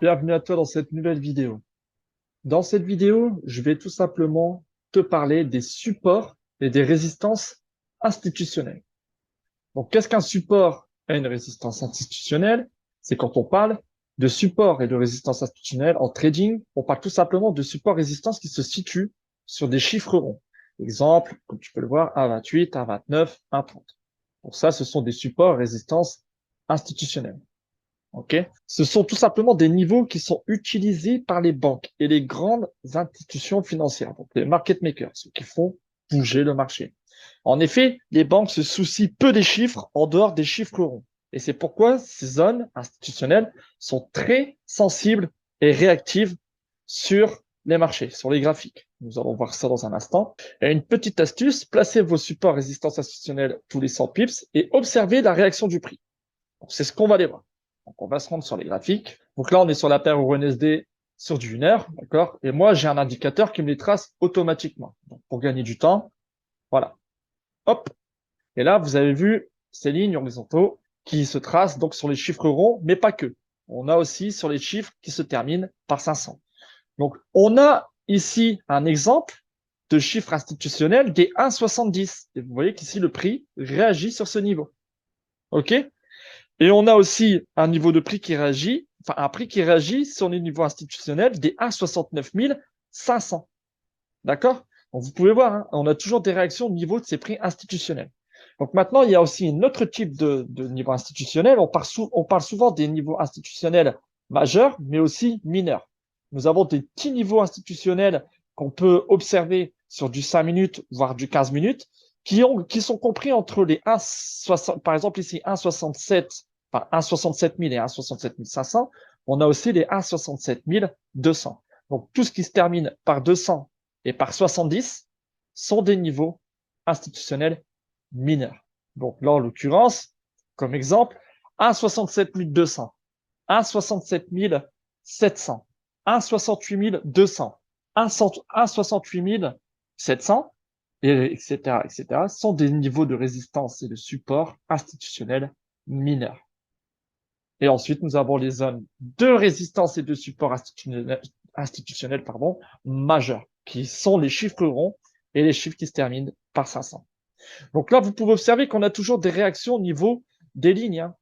bienvenue à toi dans cette nouvelle vidéo. Dans cette vidéo, je vais tout simplement te parler des supports et des résistances institutionnelles. Donc, qu'est-ce qu'un support et une résistance institutionnelle? C'est quand on parle de support et de résistance institutionnelle en trading, on parle tout simplement de support-résistance qui se situent sur des chiffres ronds. Exemple, comme tu peux le voir, 1,28, 1,29, 1,30. Pour ça, ce sont des supports et résistances institutionnelles. Ok? Ce sont tout simplement des niveaux qui sont utilisés par les banques et les grandes institutions financières, donc les market makers, ceux qui font bouger le marché. En effet, les banques se soucient peu des chiffres en dehors des chiffres ronds. Et c'est pourquoi ces zones institutionnelles sont très sensibles et réactives sur les marchés, sur les graphiques. Nous allons voir ça dans un instant. Et une petite astuce, placez vos supports résistance institutionnelle tous les 100 pips et observez la réaction du prix. C'est ce qu'on va aller voir. Donc, on va se rendre sur les graphiques. Donc là, on est sur la paire UNSD sur du 1 heure, d'accord? Et moi, j'ai un indicateur qui me les trace automatiquement. Donc, pour gagner du temps, voilà. Hop. Et là, vous avez vu ces lignes horizontaux qui se tracent donc sur les chiffres ronds, mais pas que. On a aussi sur les chiffres qui se terminent par 500. Donc, on a ici un exemple de chiffre institutionnel des 1,70. Et vous voyez qu'ici, le prix réagit sur ce niveau. OK? Et on a aussi un niveau de prix qui réagit, enfin un prix qui réagit sur les niveaux institutionnels des 1,69 500. D'accord? Donc vous pouvez voir, hein, on a toujours des réactions au niveau de ces prix institutionnels. Donc maintenant, il y a aussi un autre type de niveau institutionnel. On parle souvent des niveaux institutionnels majeurs, mais aussi mineurs. Nous avons des petits niveaux institutionnels qu'on peut observer sur du 5 minutes, voire du 15 minutes, qui sont compris entre les 1,60, par exemple ici 1,67, enfin 1,67 000 et 1,67 500. On a aussi les 1,67 200. Donc tout ce qui se termine par 200 et par 70 sont des niveaux institutionnels mineurs. Donc là, en l'occurrence, comme exemple, 1,67 200, 1,67 700, 1,68 200, 1,68 700, etc., etc., sont des niveaux de résistance et de support institutionnels mineurs. Et ensuite, nous avons les zones de résistance et de support institutionnel majeurs, qui sont les chiffres ronds et les chiffres qui se terminent par 500. Donc là, vous pouvez observer qu'on a toujours des réactions au niveau des lignes, hein.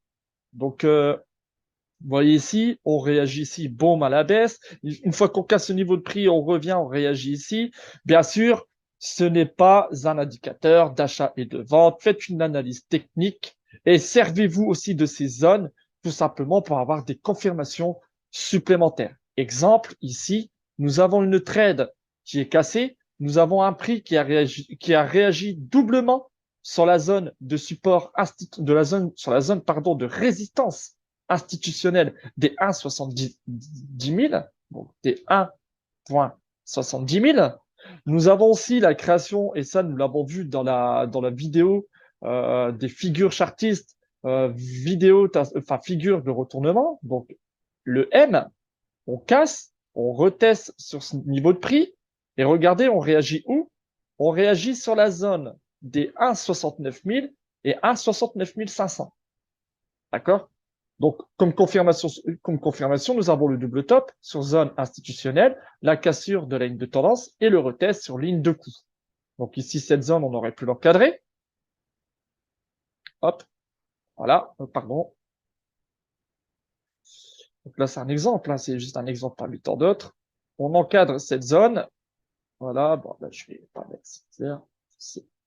Donc, vous voyez ici, on réagit ici, boum, à la baisse. Une fois qu'on casse ce niveau de prix, on revient, on réagit ici. Bien sûr, ce n'est pas un indicateur d'achat et de vente. Faites une analyse technique et servez-vous aussi de ces zones tout simplement pour avoir des confirmations supplémentaires. Exemple, ici, nous avons une trade qui est cassée. Nous avons un prix qui a réagi doublement sur la zone de support, sur la zone, pardon, de résistance institutionnelle des 1,70 000, donc des 1,70 000. Nous avons aussi la création, et ça nous l'avons vu dans la vidéo des figures chartistes, figures de retournement. Donc le M, on casse, on reteste sur ce niveau de prix, et regardez, on réagit où? On réagit sur la zone des 1,69 000 et 1,69 500. D'accord? Donc, comme confirmation, nous avons le double top sur zone institutionnelle, la cassure de la ligne de tendance et le retest sur ligne de coût. Donc ici, cette zone, on aurait pu l'encadrer. Hop, voilà, pardon. Donc là, c'est un exemple, hein, c'est juste un exemple parmi tant d'autres. On encadre cette zone. Voilà, bon, là, je vais pas mettre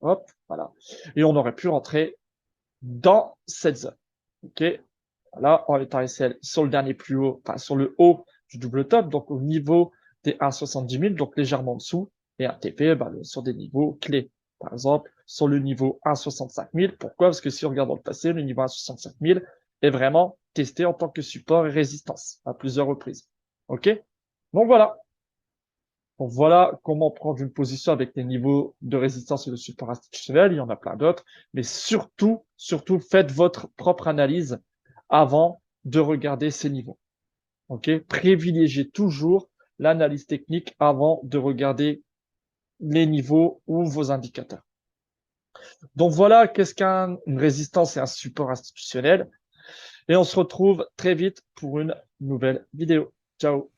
hop, voilà. Et on aurait pu rentrer dans cette zone. OK? Voilà, en étant SL sur le dernier plus haut, enfin sur le haut du double top, donc au niveau des 1,70 000, donc légèrement en dessous, et un TP sur des niveaux clés. Par exemple, sur le niveau 1,65 000. Pourquoi? Parce que si on regarde dans le passé, le niveau 1,65 000 est vraiment testé en tant que support et résistance à plusieurs reprises. OK? Donc voilà. Donc voilà comment prendre une position avec les niveaux de résistance et de support institutionnel. Il y en a plein d'autres. Mais surtout, surtout, faites votre propre analyse avant de regarder ces niveaux. OK? Privilégiez toujours l'analyse technique avant de regarder les niveaux ou vos indicateurs. Donc voilà, qu'est-ce qu'une résistance et un support institutionnel. Et on se retrouve très vite pour une nouvelle vidéo. Ciao.